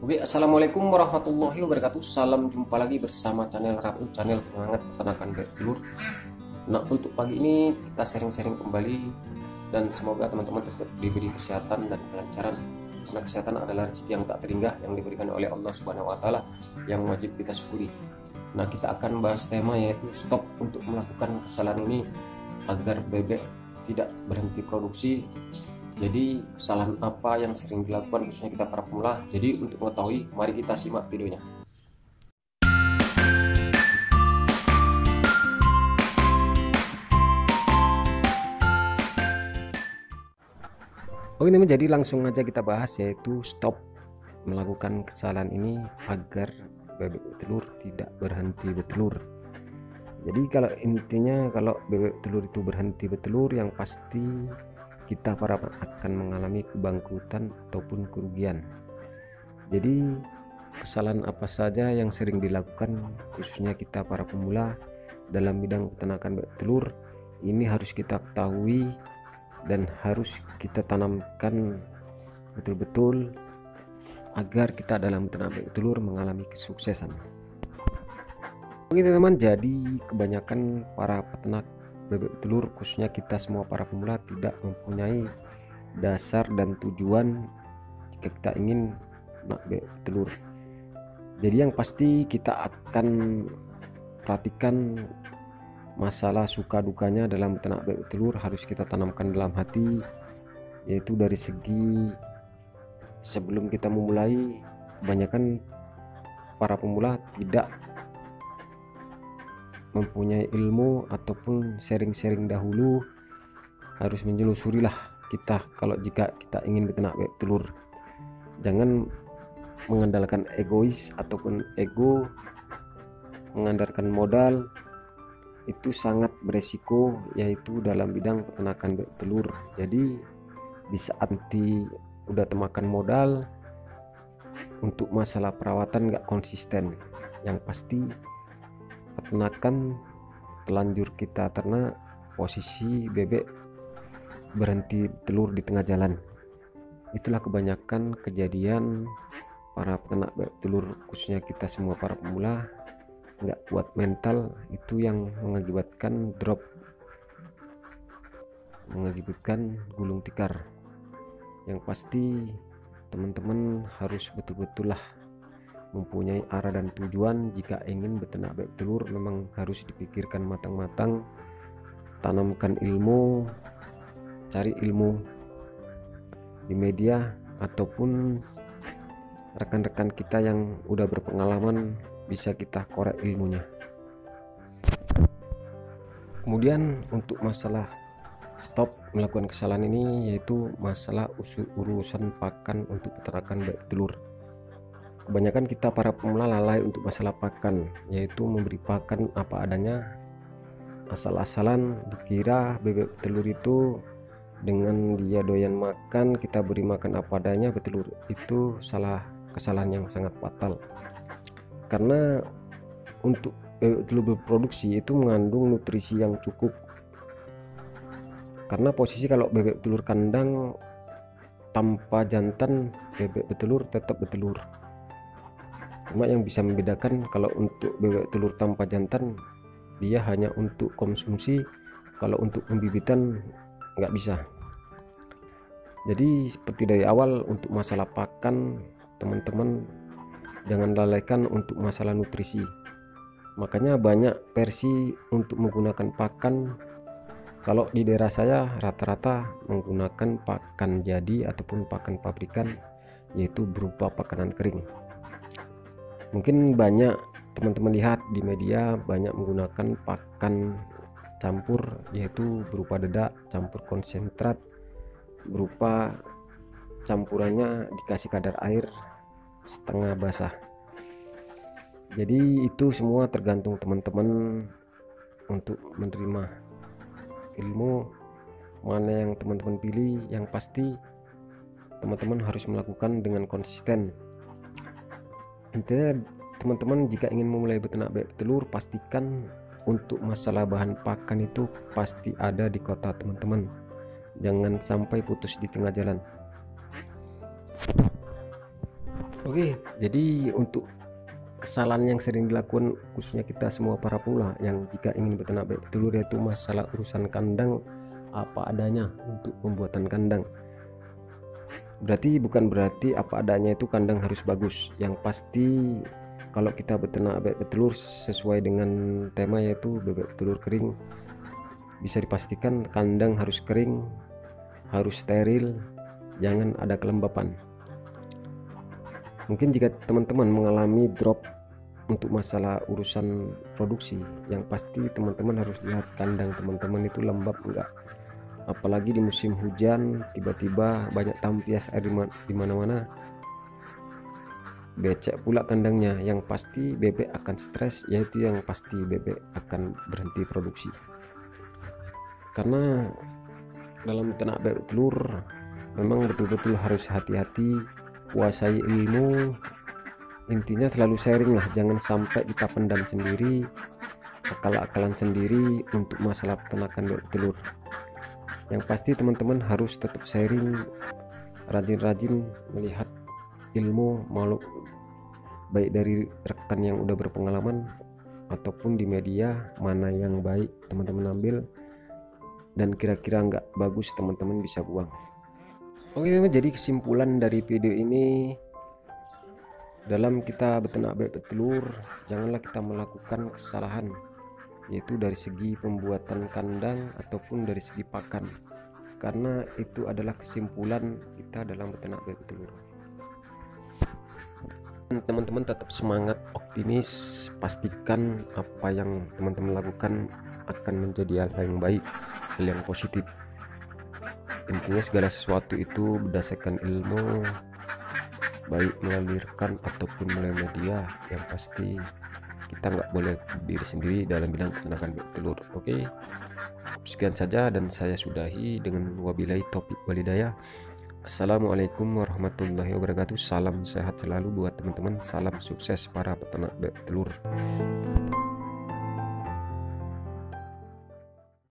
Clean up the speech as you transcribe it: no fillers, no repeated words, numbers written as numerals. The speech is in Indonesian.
Oke, assalamualaikum warahmatullahi wabarakatuh. Salam jumpa lagi bersama channel Ratu, channel semangat peternakan bertelur. Nah, untuk pagi ini kita sharing-sharing kembali dan semoga teman-teman tetap diberi kesehatan dan kelancaran. Karena kesehatan adalah rezeki yang tak terhingga yang diberikan oleh Allah Subhanahu wa taala yang wajib kita syukuri. Nah, kita akan bahas tema yaitu stop untuk melakukan kesalahan ini agar bebek tidak berhenti produksi. Jadi kesalahan apa yang sering dilakukan khususnya kita para pemula? Jadi untuk mengetahui, mari kita simak videonya. Oke teman, jadi langsung aja kita bahas yaitu stop melakukan kesalahan ini agar bebek telur tidak berhenti bertelur. Jadi kalau intinya kalau bebek telur itu berhenti bertelur, yang pasti kita para akan mengalami kebangkrutan ataupun kerugian. Jadi kesalahan apa saja yang sering dilakukan khususnya kita para pemula dalam bidang peternakan bebek telur ini harus kita ketahui dan harus kita tanamkan betul-betul agar kita dalam peternakan bebek telur mengalami kesuksesan. Oke teman-teman, jadi kebanyakan para peternak bebek telur khususnya kita semua para pemula tidak mempunyai dasar dan tujuan jika kita ingin bebek telur. Jadi yang pasti kita akan perhatikan masalah suka dukanya dalam ternak bebek telur harus kita tanamkan dalam hati, yaitu dari segi sebelum kita memulai, kebanyakan para pemula tidak mempunyai ilmu ataupun sharing-sharing dahulu, harus menyelusuri lah kita kalau jika kita ingin beternak bebek telur. Jangan mengandalkan egois ataupun ego, mengandalkan modal, itu sangat beresiko yaitu dalam bidang peternakan bebek telur. Jadi di saat nanti udah temakan modal untuk masalah perawatan nggak konsisten, yang pasti peternakan telanjur kita ternak, posisi bebek berhenti telur di tengah jalan. Itulah kebanyakan kejadian para peternak bebek telur khususnya kita semua para pemula nggak kuat mental, itu yang mengakibatkan drop, mengakibatkan gulung tikar. Yang pasti teman-teman harus betul-betul lah mempunyai arah dan tujuan. Jika ingin beternak bebek telur memang harus dipikirkan matang-matang, tanamkan ilmu, cari ilmu di media ataupun rekan-rekan kita yang udah berpengalaman bisa kita korek ilmunya. Kemudian untuk masalah stop melakukan kesalahan ini yaitu masalah urusan pakan untuk peternakan bebek telur. Kebanyakan kita para pemula lalai untuk masalah pakan, yaitu memberi pakan apa adanya, asal-asalan dikira bebek telur itu dengan dia doyan makan kita beri makan apa adanya bertelur. Itu kesalahan yang sangat fatal, karena untuk bebek telur berproduksi itu mengandung nutrisi yang cukup. Karena posisi kalau bebek telur kandang tanpa jantan, bebek betelur tetap betelur. Cuma yang bisa membedakan kalau untuk bebek telur tanpa jantan dia hanya untuk konsumsi, kalau untuk pembibitan nggak bisa. Jadi seperti dari awal untuk masalah pakan, teman-teman jangan lalaikan untuk masalah nutrisi. Makanya banyak versi untuk menggunakan pakan. Kalau di daerah saya rata-rata menggunakan pakan jadi ataupun pakan pabrikan, yaitu berupa pakanan kering. Mungkin banyak teman-teman lihat di media banyak menggunakan pakan campur, yaitu berupa dedak campur konsentrat, berupa campurannya dikasih kadar air setengah basah. Jadi itu semua tergantung teman-teman untuk menerima ilmu mana yang teman-teman pilih. Yang pasti teman-teman harus melakukan dengan konsisten. Intinya teman-teman jika ingin memulai beternak bebek telur, pastikan untuk masalah bahan pakan itu pasti ada di kota teman-teman, jangan sampai putus di tengah jalan. Oke, jadi untuk kesalahan yang sering dilakukan khususnya kita semua para pemula yang jika ingin beternak bebek telur, yaitu masalah urusan kandang apa adanya untuk pembuatan kandang. Bukan berarti apa adanya itu kandang harus bagus. Yang pasti kalau kita beternak bebek telur sesuai dengan tema yaitu bebek telur kering, bisa dipastikan kandang harus kering, harus steril, jangan ada kelembapan. Mungkin jika teman-teman mengalami drop untuk masalah urusan produksi, yang pasti teman-teman harus lihat kandang teman-teman itu lembab enggak. Apalagi di musim hujan tiba-tiba banyak tampias air di mana-mana, becek pula kandangnya, yang pasti bebek akan stres, yaitu yang pasti bebek akan berhenti produksi. Karena dalam ternak bebek telur memang betul-betul harus hati-hati, kuasai ilmu, intinya selalu sharing lah, jangan sampai kita pendam sendiri, akal-akalan sendiri untuk masalah peternakan bebek telur. Yang pasti teman-teman harus tetap sharing, rajin-rajin melihat ilmu makhluk, baik dari rekan yang udah berpengalaman ataupun di media, mana yang baik teman-teman ambil dan kira-kira nggak bagus teman-teman bisa buang. Oke, jadi kesimpulan dari video ini, dalam kita beternak bebek telur janganlah kita melakukan kesalahan, yaitu dari segi pembuatan kandang ataupun dari segi pakan, karena itu adalah kesimpulan kita dalam beternak bebek telur. Teman-teman tetap semangat, optimis, pastikan apa yang teman-teman lakukan akan menjadi hal yang baik, hal yang positif. Intinya segala sesuatu itu berdasarkan ilmu, baik melalui rekan ataupun melalui media. Yang pasti kita nggak boleh diri sendiri dalam bidang peternakan bebek telur. Oke, sekian saja dan saya sudahi dengan wabillahi taufiq walhidayah. Assalamualaikum warahmatullahi wabarakatuh. Salam sehat selalu buat teman-teman, salam sukses para peternak bebek telur.